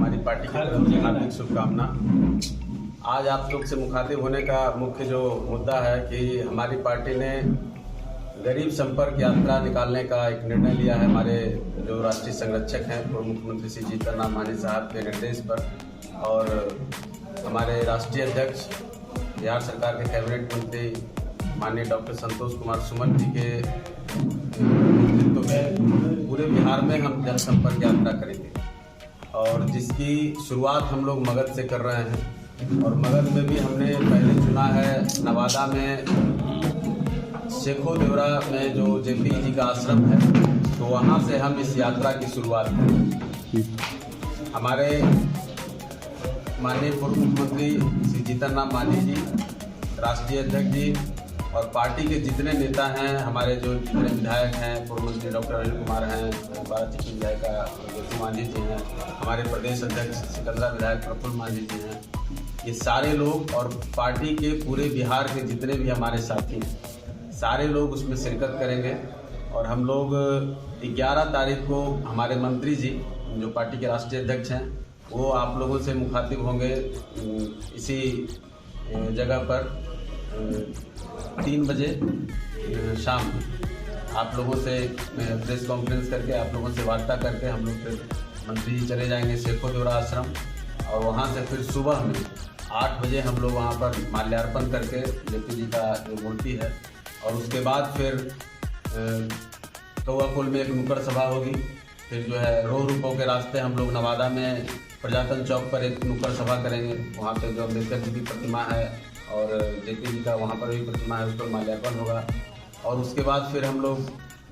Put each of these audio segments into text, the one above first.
हमारी पार्टी की तरफ से हार्दिक शुभकामना। आज आप लोग से मुखातिब होने का मुख्य जो मुद्दा है कि हमारी पार्टी ने गरीब संपर्क यात्रा निकालने का एक निर्णय लिया है। हमारे जो राष्ट्रीय संरक्षक हैं पूर्व मुख्यमंत्री श्री जीतन राम मांझी साहब के निर्देश पर और हमारे राष्ट्रीय अध्यक्ष बिहार सरकार के कैबिनेट मंत्री माननीय डॉक्टर संतोष कुमार सुमन जी के नेतृत्व में पूरे बिहार में हम जनसंपर्क यात्रा करेंगे और जिसकी शुरुआत हम लोग मगध से कर रहे हैं। और मगध में भी हमने पहले चुना है नवादा में शेखो देवरा में जो जेपी जी का आश्रम है, तो वहाँ से हम इस यात्रा की शुरुआत करेंगे। हमारे माननीय पूर्व मुख्यमंत्री श्री जीतन राम मांझी जी, राष्ट्रीय अध्यक्ष जी और पार्टी के जितने नेता हैं, हमारे जो जितने विधायक हैं, पूर्व मंत्री डॉक्टर अनिल कुमार हैं, 12 की विधायिका ज्योति मांझी जी हैं, हमारे प्रदेश अध्यक्ष सिकंदरा विधायक प्रफुल्ल मांझी जी हैं, ये सारे लोग और पार्टी के पूरे बिहार के जितने भी हमारे साथी हैं, सारे लोग उसमें शिरकत करेंगे। और हम लोग 11 तारीख को हमारे मंत्री जी जो पार्टी के राष्ट्रीय अध्यक्ष हैं, वो आप लोगों से मुखातिब होंगे इसी जगह पर 3 बजे शाम आप लोगों से प्रेस कॉन्फ्रेंस करके आप लोगों से वार्ता करके हम लोग फिर मंत्री जी चले जाएंगे शेखो देवरा आश्रम और वहाँ से फिर सुबह में 8 बजे हम लोग वहाँ पर माल्यार्पण करके जेपी जी का जो मूर्ति है और उसके बाद फिर कौआपुल में एक नुक्कड़ सभा होगी। फिर जो है रोह रूपों के रास्ते हम लोग नवादा में प्रजातंत्र चौक पर एक नुक्कड़ सभा करेंगे। वहाँ पे जो अम्बेडकर जी की प्रतिमा है और जेपी जी का वहाँ पर भी प्रतिमा है, उस पर माल्यार्पण होगा। और उसके बाद फिर हम लोग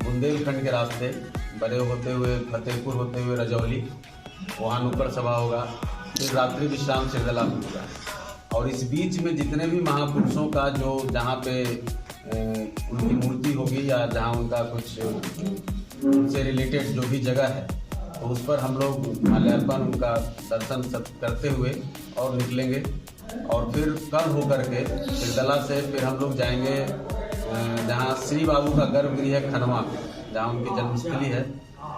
बुंदेलखंड के रास्ते बड़े होते हुए फतेहपुर होते हुए रजौली, वहाँ नुक्कड़ सभा होगा। फिर रात्रि विश्राम सिरदला में होगा। और इस बीच में जितने भी महापुरुषों का जो जहाँ पे उनकी मूर्ति होगी या जहाँ उनका कुछ उनसे रिलेटेड जो भी जगह है, तो उस पर हम लोग माल्यार्पण उनका दर्शन सब करते हुए और निकलेंगे। और फिर कल होकर के सिरदला से फिर हम लोग जाएंगे जहाँ श्री बाबू का गर्भगृह है खनवा, जहाँ उनकी जन्मस्थली है,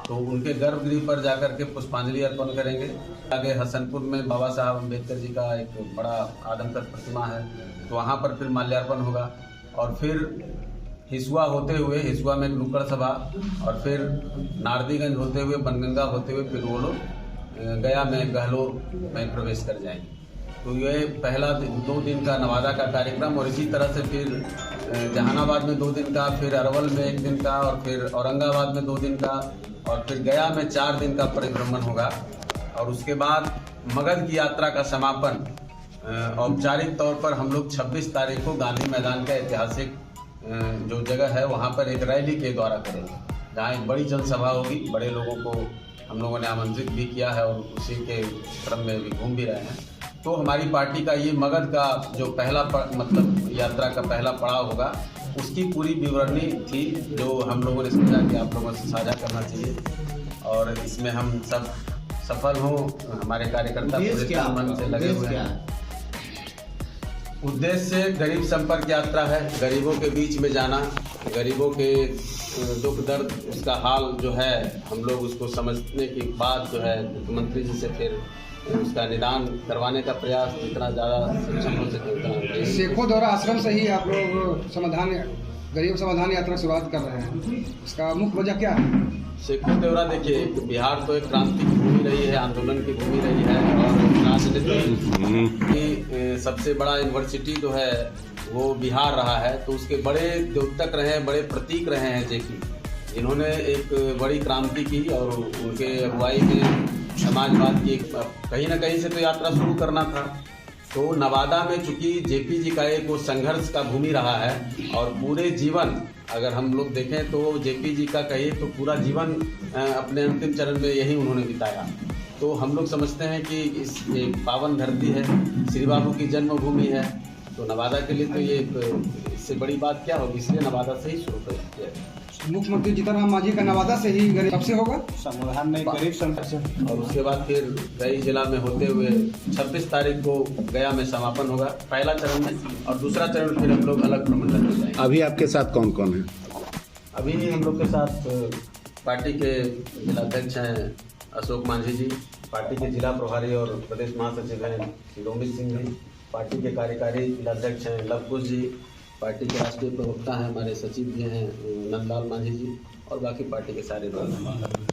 तो उनके गर्भगृह पर जाकर के पुष्पांजलि अर्पण करेंगे। आगे हसनपुर में बाबा साहब अम्बेडकर जी का एक बड़ा आदमकद प्रतिमा है, तो वहाँ पर फिर माल्यार्पण होगा। और फिर हिसुआ होते हुए, हिसुआ में एक नुक्कड़ सभा और फिर नारदीगंज होते हुए बनगंगा होते हुए फिर वो लोग गया में गहलोर में प्रवेश कर जाएंगे। तो ये पहला 2 दिन का नवादा का कार्यक्रम और इसी तरह से फिर जहानाबाद में 2 दिन का, फिर अरवल में 1 दिन का और फिर औरंगाबाद में 2 दिन का और फिर गया में 4 दिन का परिभ्रमण होगा। और उसके बाद मगध की यात्रा का समापन औपचारिक तौर पर हम लोग 26 तारीख को गांधी मैदान का ऐतिहासिक जो जगह है वहाँ पर एक रैली के द्वारा करेंगे, जहाँ एक बड़ी जनसभा होगी। बड़े लोगों को हम लोगों ने आमंत्रित भी किया है और उसी के क्रम में भी घूम भी रहे हैं। तो हमारी पार्टी का ये मगध का जो पहला मतलब यात्रा का पहला पड़ाव होगा, उसकी पूरी विवरणी थी जो हम लोगों ने सोचा कि आप लोगों से साझा करना चाहिए और इसमें हम सब सफल हों। हमारे कार्यकर्ता पूरे मन से लगे हुए हैं। उद्देश्य गरीब संपर्क यात्रा है, गरीबों के बीच में जाना, गरीबों के दुख दर्द उसका हाल जो है हम लोग उसको समझने के बाद जो है मुख्यमंत्री जी से फिर उसका निदान करवाने का प्रयास जितना ज़्यादा सक्षम हो सके उतना। शेखो देवरा आश्रम से ही आप लोग गरीब समाधान यात्रा शुरुआत कर रहे हैं, इसका मुख्य वजह क्या है? शेखो देवरा देखिए, बिहार तो एक क्रांति की भूमि रही है, आंदोलन की भूमि रही है और राजनीति की सबसे बड़ा यूनिवर्सिटी जो है वो बिहार रहा है। तो उसके बड़े द्योतक रहे, बड़े प्रतीक रहे हैं जेपी, जिन्होंने एक बड़ी क्रांति की और उनके अगुवाई में समाजवाद की कहीं ना कहीं से तो यात्रा शुरू करना था। तो नवादा में चूंकि जेपी जी का एक वो संघर्ष का भूमि रहा है और पूरे जीवन अगर हम लोग देखें तो जेपी जी का कहिए तो पूरा जीवन अपने अंतिम चरण में यही उन्होंने बिताया। तो हम लोग समझते हैं कि इस एक पावन धरती है, श्री बाबू की जन्मभूमि है, तो नवादा के लिए तो ये इससे बड़ी बात क्या होगी, इसलिए नवादा से ही शुरू किया। मुख्यमंत्री जीतन राम मांझी का नवादा से ही गरीब कब से होगा? समाधान नहीं गरीब संपर्क और उसके बाद फिर कई जिला में होते हुए 26 तारीख को गया में समापन होगा पहला चरण में, और दूसरा चरण फिर हम लोग अलग प्रमंडल में जाएंगे। अभी आपके साथ कौन कौन है? अभी हम लोग के साथ पार्टी के जिलाध्यक्ष हैं अशोक मांझी जी, पार्टी के जिला प्रभारी और प्रदेश महासचिव हैं श्री रोमित सिंह जी, पार्टी के कार्यकारी जिलाध्यक्ष हैं लवकुश जी, पार्टी के राष्ट्रीय प्रवक्ता हैं हमारे सचिव जी हैं नंदलाल मांझी जी और बाकी पार्टी के सारे लोग।